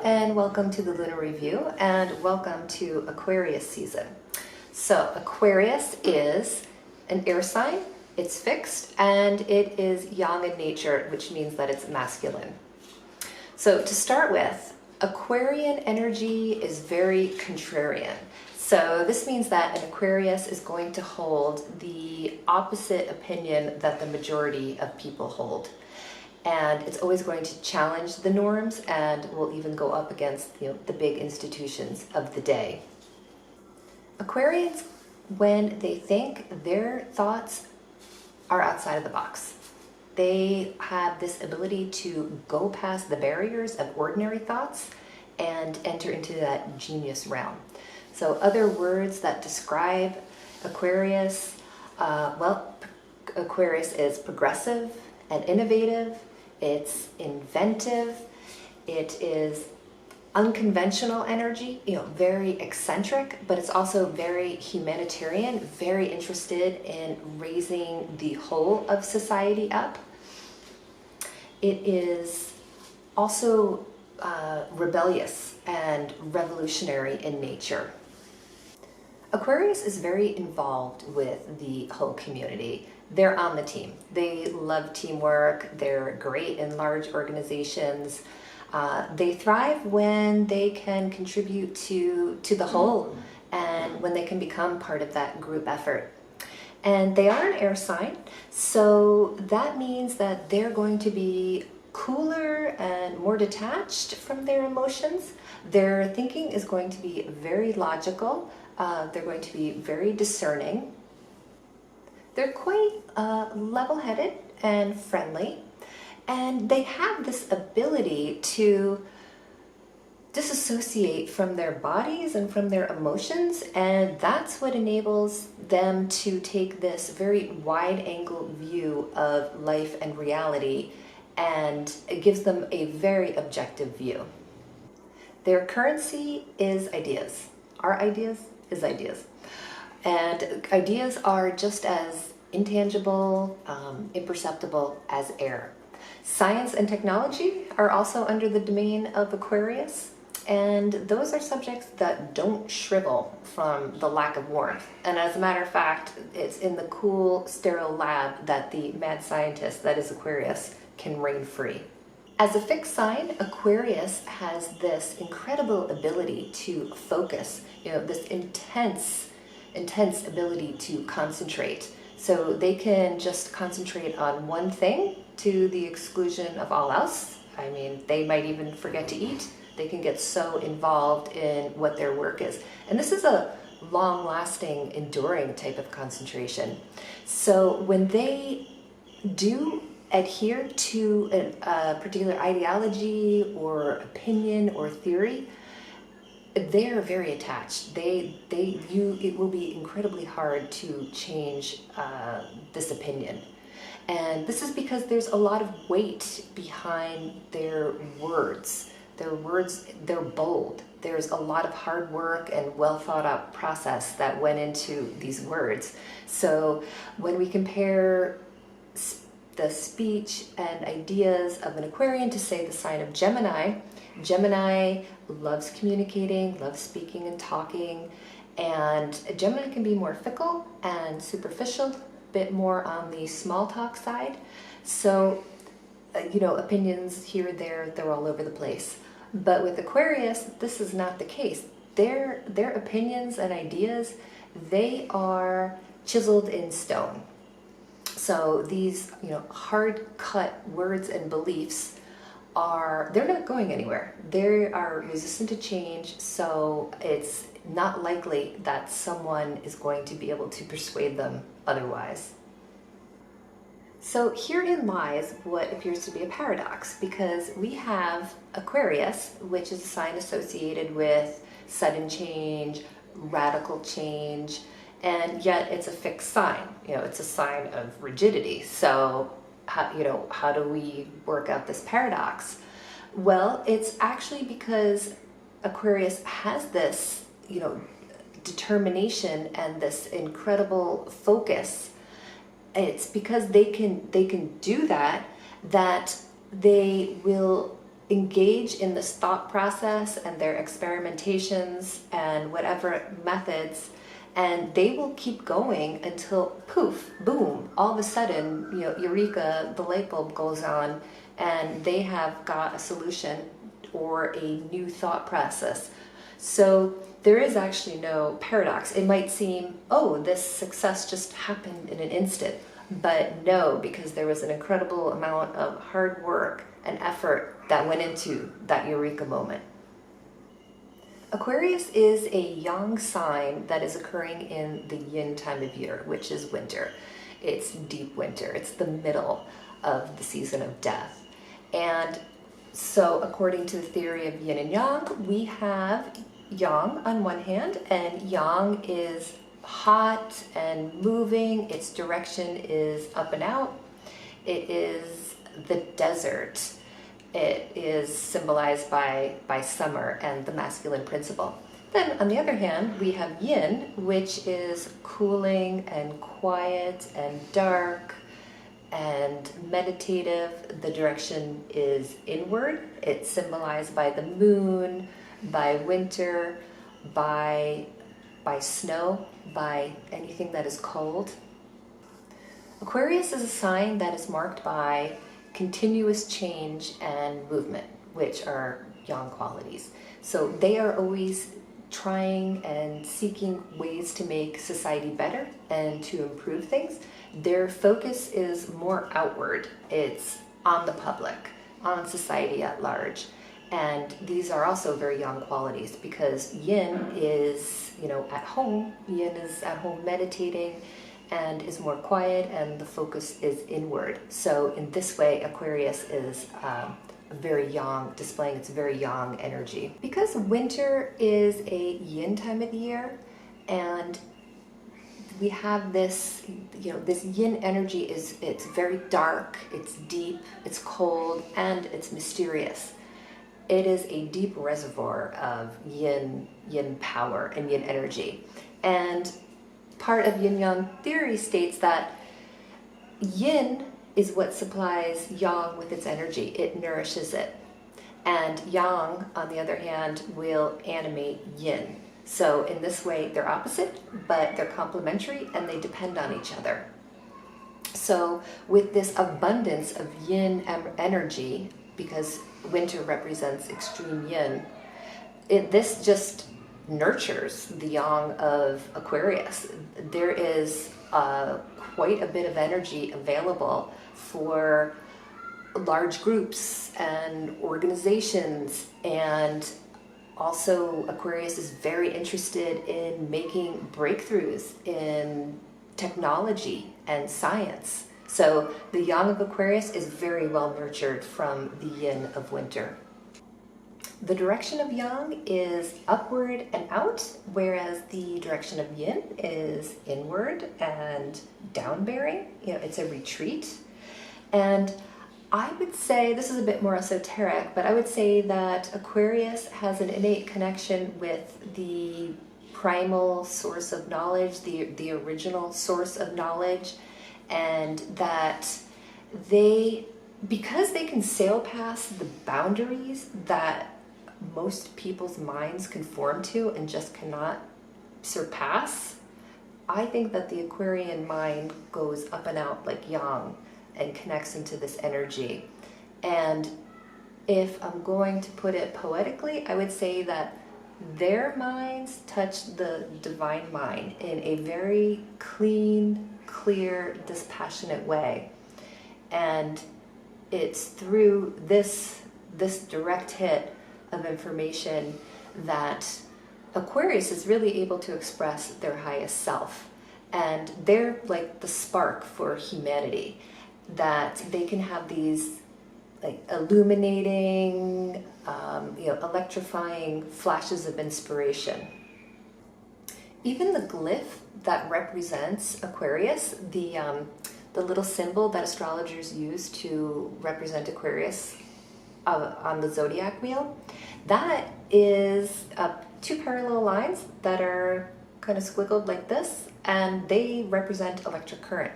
and welcome to the Lunar Review and welcome to Aquarius season. So Aquarius is an air sign, it's fixed, and it is yang in nature, which means that it's masculine. So to start with, Aquarian energy is very contrarian. So this means that an Aquarius is going to hold the opposite opinion that the majority of people hold. And it's always going to challenge the norms and will even go up against the big institutions of the day. Aquarians, when they think, their thoughts are outside of the box. They have this ability to go past the barriers of ordinary thoughts and enter into that genius realm. So other words that describe Aquarius, Aquarius is progressive and innovative. It's inventive, it is unconventional energy, very eccentric, but it's also very humanitarian, very interested in raising the whole of society up. It is also rebellious and revolutionary in nature. Aquarius is very involved with the whole community. They're on the team. They love teamwork. They're great in large organizations. They thrive when they can contribute to the whole and when they can become part of that group effort. And they are an air sign, so that means that they're going to be cooler and more detached from their emotions. Their thinking is going to be very logical. They're going to be very discerning. They're quite level-headed and friendly, and they have this ability to disassociate from their bodies and from their emotions, and that's what enables them to take this very wide-angle view of life and reality, and it gives them a very objective view. Their currency is ideas. Our ideas is ideas. And ideas are just as intangible, imperceptible as air. Science and technology are also under the domain of Aquarius, and those are subjects that don't shrivel from the lack of warmth. And as a matter of fact, it's in the cool, sterile lab that the mad scientist that is Aquarius can reign free. As a fixed sign, Aquarius has this incredible ability to focus, this intense ability to concentrate. So they can just concentrate on one thing to the exclusion of all else. I mean, they might even forget to eat. They can get so involved in what their work is. And this is a long-lasting, enduring type of concentration. So when they do adhere to a particular ideology or opinion or theory, they're very attached. It will be incredibly hard to change this opinion. And this is because there's a lot of weight behind their words. Their words, they're bold. There's a lot of hard work and well thought out process that went into these words. So when we compare the speech and ideas of an Aquarian to, say, the sign of Gemini, Gemini loves communicating, loves speaking and talking, and Gemini can be more fickle and superficial, a bit more on the small talk side. So, opinions here, there, they're all over the place. But with Aquarius, this is not the case. Their opinions and ideas, they are chiseled in stone. So these, hard-cut words and beliefs they're not going anywhere. They are resistant to change, so it's not likely that someone is going to be able to persuade them otherwise. So herein lies what appears to be a paradox, because we have Aquarius, which is a sign associated with sudden change, radical change, and yet it's a fixed sign. It's a sign of rigidity. So how do we work out this paradox? Well, it's actually because Aquarius has this, determination and this incredible focus. It's because they can do that they will engage in this thought process and their experimentations and whatever methods, and they will keep going until poof, boom, all of a sudden, eureka, the light bulb goes on, and they have got a solution or a new thought process. So there is actually no paradox. It might seem, oh, this success just happened in an instant, but no, because there was an incredible amount of hard work and effort that went into that eureka moment. Aquarius is a yang sign that is occurring in the yin time of year, which is winter. It's deep winter. It's the middle of the season of death. And so according to the theory of yin and yang, we have yang on one hand, and yang is hot and moving. Its direction is up and out. It is the desert. It is symbolized by summer and the masculine principle. Then on the other hand, we have yin, which is cooling and quiet and dark and meditative. The direction is inward. It's symbolized by the moon, by winter, by snow, by anything that is cold. Aquarius is a sign that is marked by continuous change and movement, which are yang qualities. So they are always trying and seeking ways to make society better and to improve things. Their focus is more outward. It's on the public, on society at large. And these are also very yang qualities, because yin is, at home. Yin is at home meditating and is more quiet, and the focus is inward. So in this way, Aquarius is very yang, displaying its very yang energy. Because winter is a yin time of the year, and we have this, this yin energy it's very dark, it's deep, it's cold, and it's mysterious. It is a deep reservoir of yin power and yin energy. And part of yin-yang theory states that yin is what supplies yang with its energy. It nourishes it. And yang, on the other hand, will animate yin. So in this way, they're opposite, but they're complementary and they depend on each other. So with this abundance of yin energy, because winter represents extreme yin, this just nurtures the yang of Aquarius. There is quite a bit of energy available for large groups and organizations, and also Aquarius is very interested in making breakthroughs in technology and science. So the yang of Aquarius is very well nurtured from the yin of winter. The direction of yang is upward and out, whereas the direction of yin is inward and down-bearing. It's a retreat. And I would say, this is a bit more esoteric, but I would say that Aquarius has an innate connection with the primal source of knowledge, the original source of knowledge, and that because they can sail past the boundaries that most people's minds conform to and just cannot surpass, I think that the Aquarian mind goes up and out like yang and connects into this energy. And if I'm going to put it poetically, I would say that their minds touch the divine mind in a very clean, clear, dispassionate way. And it's through this direct hit of information that Aquarius is really able to express their highest self. And they're like the spark for humanity, that they can have these like illuminating, electrifying flashes of inspiration. Even the glyph that represents Aquarius, the little symbol that astrologers use to represent Aquarius on the zodiac wheel, that is two parallel lines that are kind of squiggled like this, and they represent electric current.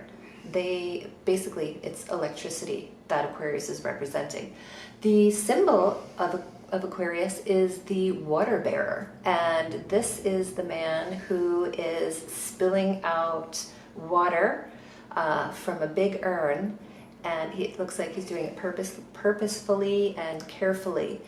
basically, it's electricity that Aquarius is representing. The symbol of Aquarius is the water bearer, and this is the man who is spilling out water from a big urn, and it looks like he's doing it purposefully and carefully.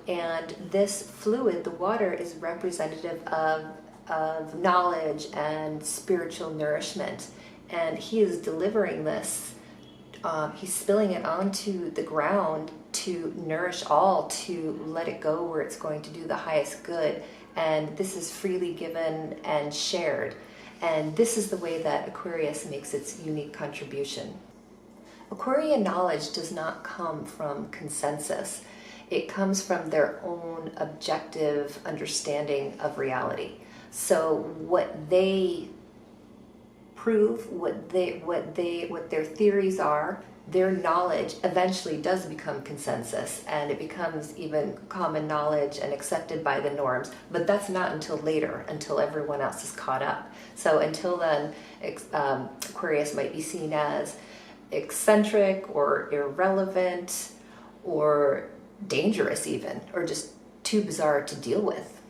And this fluid, the water, is representative of knowledge and spiritual nourishment, and he is delivering this. He's spilling it onto the ground to nourish all, to let it go where it's going to do the highest good. And this is freely given and shared. And this is the way that Aquarius makes its unique contribution. Aquarian knowledge does not come from consensus. It comes from their own objective understanding of reality. So what they prove, what their theories are, their knowledge eventually does become consensus, and it becomes even common knowledge and accepted by the norms. But that's not until later, until everyone else is caught up. So until then, Aquarius might be seen as eccentric or irrelevant or dangerous even, or just too bizarre to deal with.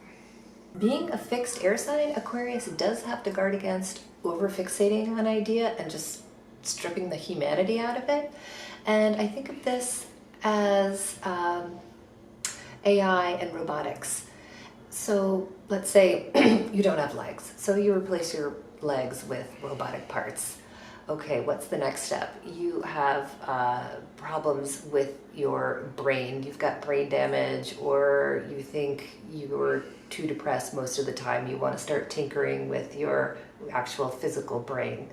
Being a fixed air sign, Aquarius does have to guard against over-fixating on an idea and just stripping the humanity out of it. And I think of this as AI and robotics. So let's say you don't have legs, so you replace your legs with robotic parts. Okay, what's the next step? You have problems with your brain. You've got brain damage, or you think you're too depressed most of the time. You want to start tinkering with your actual physical brain.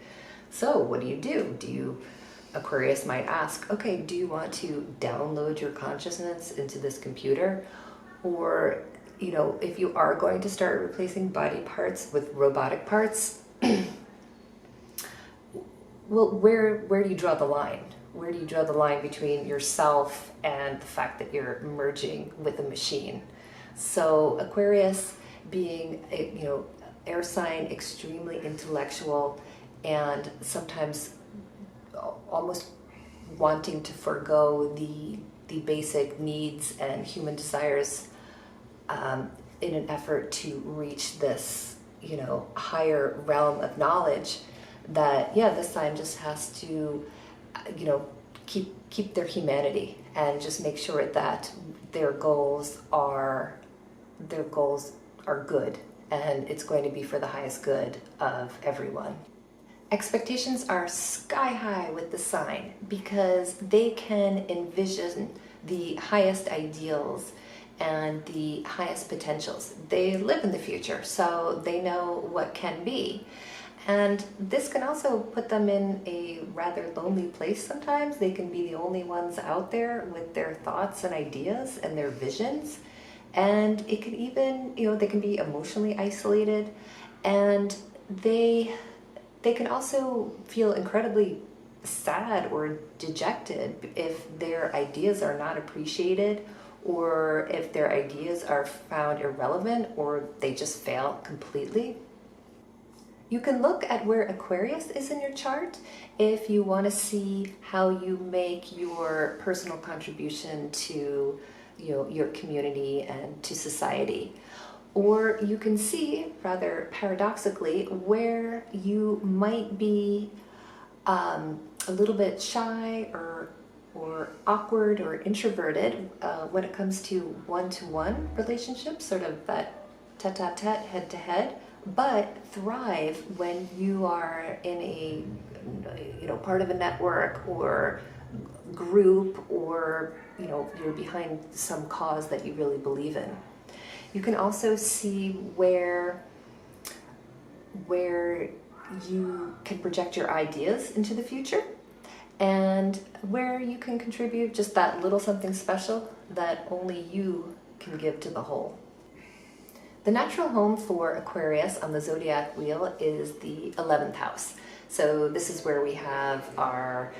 So what do? Aquarius might ask, okay, do you want to download your consciousness into this computer? Or, if you are going to start replacing body parts with robotic parts, well, where do you draw the line? Where do you draw the line between yourself and the fact that you're merging with a machine? So Aquarius, being a, air sign, extremely intellectual, and sometimes almost wanting to forego the basic needs and human desires in an effort to reach this, higher realm of knowledge. That this sign just has to, keep their humanity and just make sure that their goals are good, and it's going to be for the highest good of everyone. Expectations are sky high with the sign because they can envision the highest ideals and the highest potentials. They live in the future, so they know what can be. And this can also put them in a rather lonely place sometimes. They can be the only ones out there with their thoughts and ideas and their visions. And it can even, they can be emotionally isolated, and they can also feel incredibly sad or dejected if their ideas are not appreciated, or if their ideas are found irrelevant, or they just fail completely. You can look at where Aquarius is in your chart if you want to see how you make your personal contribution to your community and to society. Or you can see, rather paradoxically, where you might be a little bit shy or awkward or introverted when it comes to one-to-one relationships, sort of that tete-a-tete, head-to-head, but thrive when you are in a part of a network or group, or you're behind some cause that you really believe in. You can also see where you can project your ideas into the future, and where you can contribute just that little something special that only you can give to the whole. The natural home for Aquarius on the zodiac wheel is the 11th house. So this is where we have our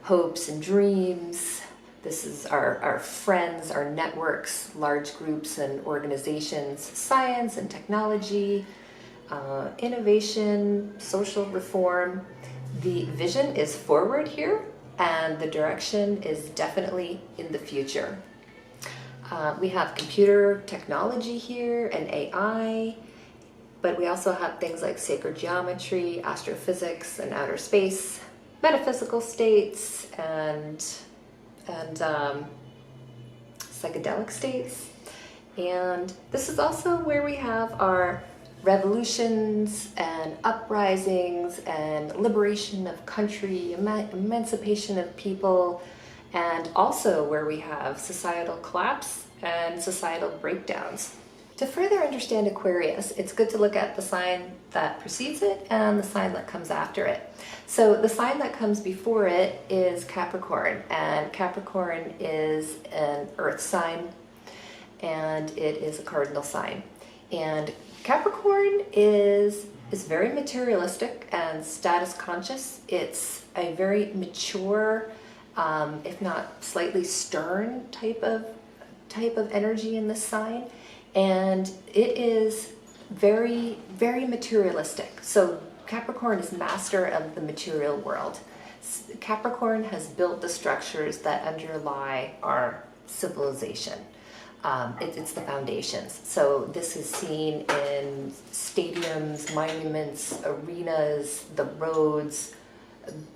hopes and dreams. This is our friends, our networks, large groups and organizations, science and technology, innovation, social reform. The vision is forward here, and the direction is definitely in the future. We have computer technology here and AI, but we also have things like sacred geometry, astrophysics and outer space, metaphysical states, and psychedelic states. And this is also where we have our revolutions and uprisings and liberation of country, emancipation of people, and also where we have societal collapse and societal breakdowns. To further understand Aquarius, it's good to look at the sign that precedes it and the sign that comes after it. So the sign that comes before it is Capricorn, and Capricorn is an earth sign, and it is a cardinal sign. And Capricorn is very materialistic and status conscious. It's a very mature, if not slightly stern type of energy in this sign. And it is very, very materialistic. So Capricorn is master of the material world. Capricorn has built the structures that underlie our civilization. It's the foundations. So this is seen in stadiums, monuments, arenas, the roads,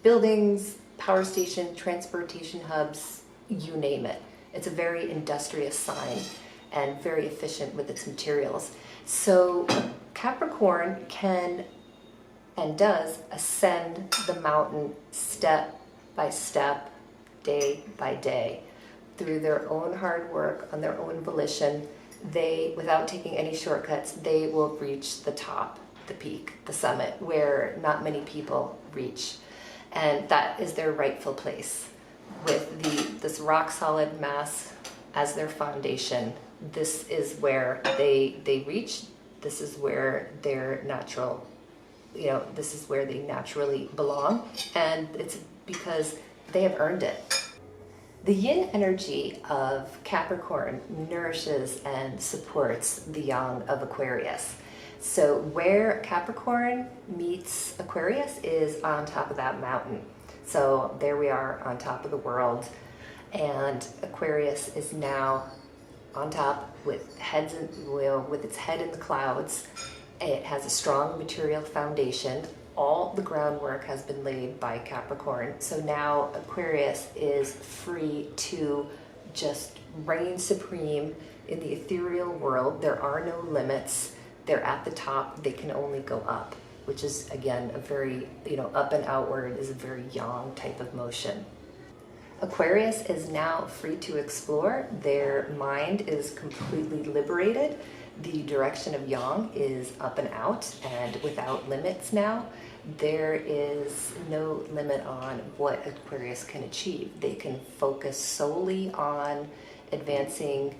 buildings, power station, transportation hubs, you name it. It's a very industrious sign and very efficient with its materials. So Capricorn can and does ascend the mountain step by step, day by day, through their own hard work, on their own volition. They, without taking any shortcuts, they will reach the top, the peak, the summit, where not many people reach. And that is their rightful place. With this rock solid mass as their foundation, this is where they reach. This is where they're natural, this is where they naturally belong. And it's because they have earned it. The yin energy of Capricorn nourishes and supports the yang of Aquarius. So where Capricorn meets Aquarius is on top of that mountain. So there we are on top of the world, and Aquarius is now on top with with its head in the clouds. It has a strong material foundation. All the groundwork has been laid by Capricorn. So now Aquarius is free to just reign supreme in the ethereal world. There are no limits. They're at the top. They can only go up, which is, again, a very, up and outward is a very yang type of motion. Aquarius is now free to explore. Their mind is completely liberated. The direction of yang is up and out and without limits now. There is no limit on what Aquarius can achieve. They can focus solely on advancing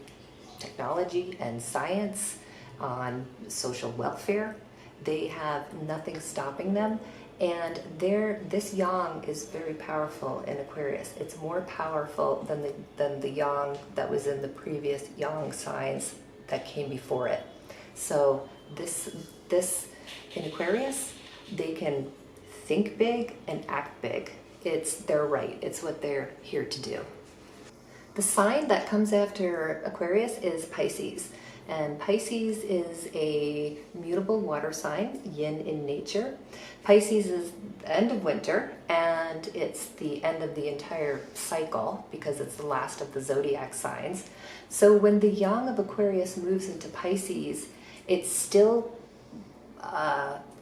technology and science, on social welfare. They have nothing stopping them. And this yang is very powerful in Aquarius. It's more powerful than the yang that was in the previous yang signs that came before it. So this in Aquarius, they can think big and act big. It's their right. It's what they're here to do. The sign that comes after Aquarius is Pisces. And Pisces is a mutable water sign, yin in nature. Pisces is the end of winter, and it's the end of the entire cycle because it's the last of the zodiac signs. So when the yang of Aquarius moves into Pisces, it's still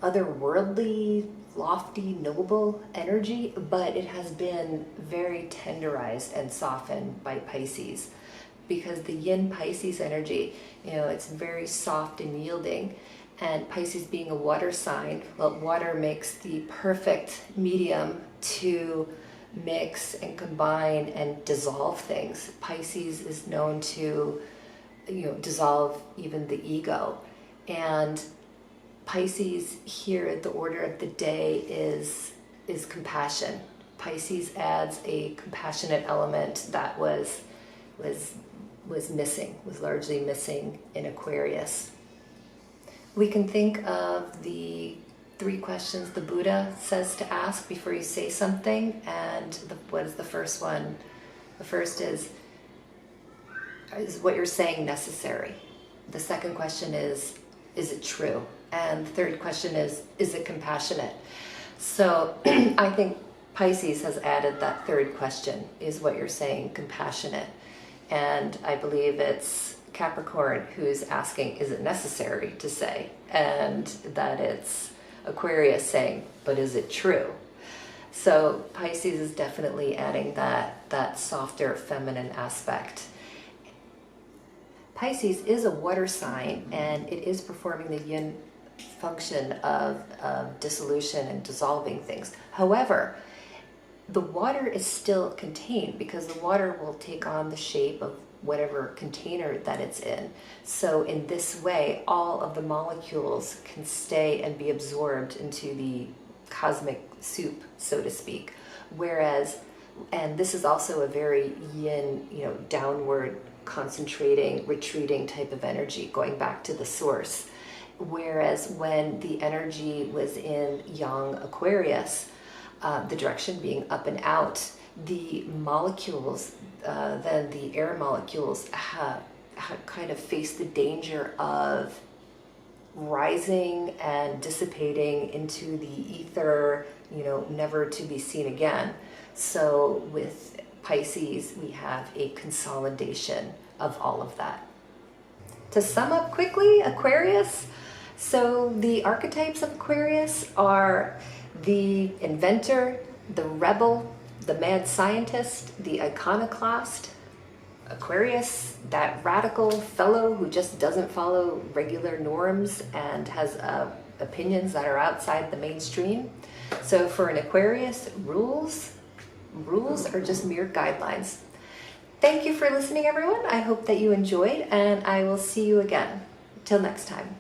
otherworldly, lofty, noble energy, but it has been very tenderized and softened by Pisces. Because the yin Pisces energy, it's very soft and yielding. And Pisces being a water sign, well, water makes the perfect medium to mix and combine and dissolve things. Pisces is known to, dissolve even the ego. And Pisces here, the order of the day is compassion. Pisces adds a compassionate element that was largely missing in Aquarius. We can think of the 3 questions the Buddha says to ask before you say something. And what is the first one? The first is what you're saying necessary? The second question is it true? And the third question is it compassionate? So I think Pisces has added that third question, is what you're saying compassionate? And I believe it's Capricorn who's asking, is it necessary to say? And that it's Aquarius saying, but is it true? So Pisces is definitely adding that softer feminine aspect. Pisces is a water sign, and it is performing the yin function of dissolution and dissolving things. However, the water is still contained because the water will take on the shape of whatever container that it's in. So in this way, all of the molecules can stay and be absorbed into the cosmic soup, so to speak. Whereas, and this is also a very yin, downward, concentrating, retreating type of energy, going back to the source. Whereas when the energy was in yang Aquarius, the direction being up and out, the molecules, then the air molecules kind of face the danger of rising and dissipating into the ether, never to be seen again. So with Pisces, we have a consolidation of all of that. To sum up quickly, Aquarius, so the archetypes of Aquarius are the inventor, the rebel, the mad scientist, the iconoclast. Aquarius, that radical fellow who just doesn't follow regular norms and has opinions that are outside the mainstream. So for an Aquarius, rules are just mere guidelines. Thank you for listening, everyone. I hope that you enjoyed, and I will see you again. Till next time.